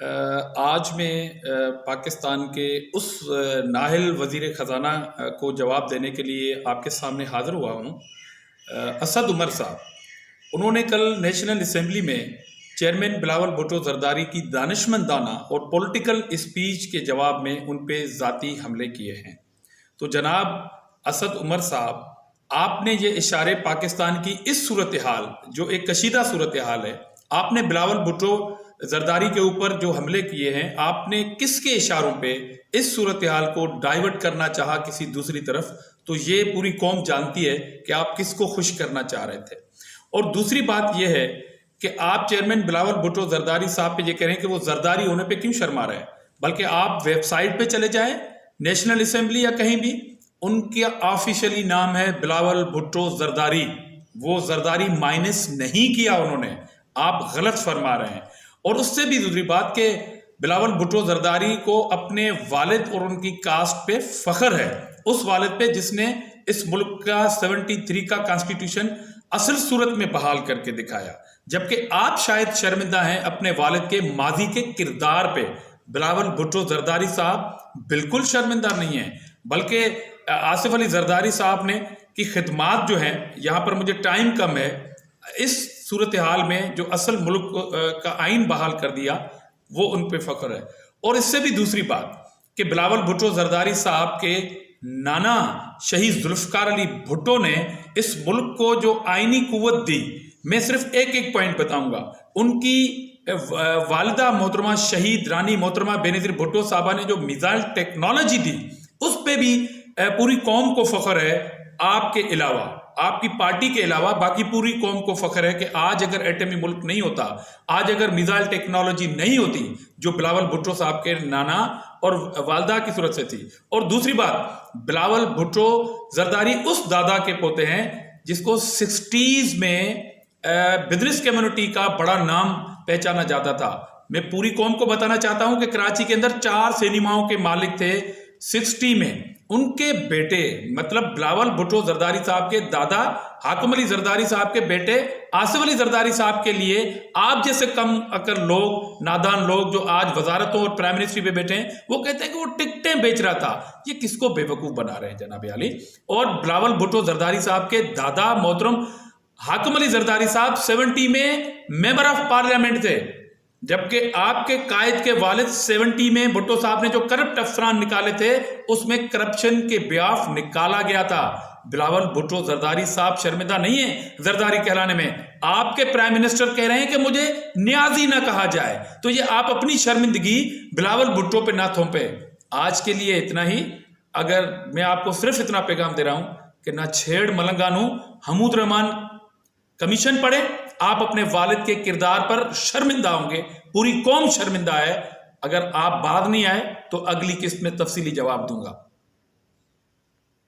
आज मैं पाकिस्तान के उस नाहिल वज़ीर ख़ज़ाना को जवाब देने के लिए आपके सामने हाज़िर हुआ हूँ। असद उमर साहब, उन्होंने कल नेशनल असम्बली में चेयरमैन बिलावल भुट्टो ज़रदारी की दानिशमंदाना और पॉलिटिकल स्पीच के जवाब में उन पे ज़ाती हमले किए हैं। तो जनाब असद उमर साहब, आपने ये इशारे पाकिस्तान की इस सूरत हाल, जो एक कशीदा सूरत हाल है, आपने बिलावल भुट्टो जरदारी के ऊपर जो हमले किए हैं, आपने किसके इशारों पे इस सूरत हाल को डाइवर्ट करना चाहा किसी दूसरी तरफ? तो ये पूरी कौम जानती है कि आप किसको खुश करना चाह रहे थे। और दूसरी बात यह है कि आप चेयरमैन बिलावल भुट्टो जरदारी साहब पे ये कह रहे हैं कि वो जरदारी होने पे क्यों शर्मा रहे हैं, बल्कि आप वेबसाइट पे चले जाएं, नेशनल असम्बली या कहीं भी, उनका ऑफिशियली नाम है बिलावल भुट्टो जरदारी। वो जरदारी माइनस नहीं किया उन्होंने, आप गलत फरमा रहे हैं। और उससे भी दूसरी बात कि बिलावल भुट्टो जरदारी को अपने वालिद और उनकी कास्ट पे फख्र है, उस वालिद पे जिसने इस मुल्क का 73 का कॉन्स्टिट्यूशन असल सूरत में बहाल करके दिखाया, जबकि आप शायद शर्मिंदा हैं अपने वालिद के माजी के किरदार पे। बिलावल भुट्टो जरदारी साहब बिल्कुल शर्मिंदा नहीं है, बल्कि आसिफ अली जरदारी साहब ने की खिदमात जो है, यहाँ पर मुझे टाइम कम है, इस सूरत हाल में जो असल मुल्क का आइन बहाल कर दिया, वो उन पे फख्र है। और इससे भी दूसरी बात कि बिलावल भुट्टो जरदारी साहब के नाना शहीद जुल्फकार अली भुट्टो ने इस मुल्क को जो आइनी कुव्वत दी, मैं सिर्फ एक एक पॉइंट बताऊंगा। उनकी वालिदा मोहतरमा शहीद रानी मोहतरमा बेनज़ीर भुट्टो साहबा ने जो मिसाइल टेक्नोलॉजी दी, उस पर भी पूरी कौम को फख्र है। आपके अलावा, आपकी पार्टी के अलावा बाकी पूरी कौम को फख्र है कि आज अगर एटमी मुल्क नहीं होता, आज अगर मिसाइल टेक्नोलॉजी नहीं होती जो बिलावल भुट्टो साहब के नाना और वालदा की सूरत से थी। और दूसरी बात, बिलावल भुट्टो जरदारी उस दादा के पोते हैं जिसको 60s में बिदरिस कम्युनिटी का बड़ा नाम पहचाना जाता था। मैं पूरी कौम को बताना चाहता हूं कि कराची के अंदर 4 सिनेमाओं के मालिक थे 60 में। उनके बेटे, मतलब बिलावल भुट्टो जरदारी साहब के दादा हाकिम अली जरदारी साहब के बेटे आसिफ अली जरदारी साहब के लिए आप जैसे कम अकल लोग, नादान लोग जो आज वजारतों और प्राइम मिनिस्ट्री पे बैठे हैं, वो कहते हैं कि वो टिकटें बेच रहा था। ये किसको बेवकूफ बना रहे हैं जनाब अली? और बिलावल भुट्टो जरदारी साहब के दादा मोहतरम हाकिम अली जरदारी साहब 70 में मेंबर ऑफ पार्लियामेंट थे, जबकि आपके कायद के वालिद 70 में भुट्टो साहब ने जो करप्ट अफसरान निकाले थे, उसमें करप्शन के ब्याफ निकाला गया था। बिलावल भुट्टो जरदारी साहब शर्मिंदा नहीं है जरदारी कहलाने में। आपके प्राइम मिनिस्टर कह रहे हैं कि मुझे न्याजी ना कहा जाए, तो ये आप अपनी शर्मिंदगी बिलावल भुट्टो पे ना थोपे। आज के लिए इतना ही। अगर मैं आपको सिर्फ इतना पैगाम दे रहा हूं कि ना छेड़ मलंगानू, हमूद रहमान कमीशन पढ़े, आप अपने वालिद के किरदार पर शर्मिंदा होंगे, पूरी कौम शर्मिंदा है। अगर आप बाद नहीं आए तो अगली किस्त में तफसीली जवाब दूंगा।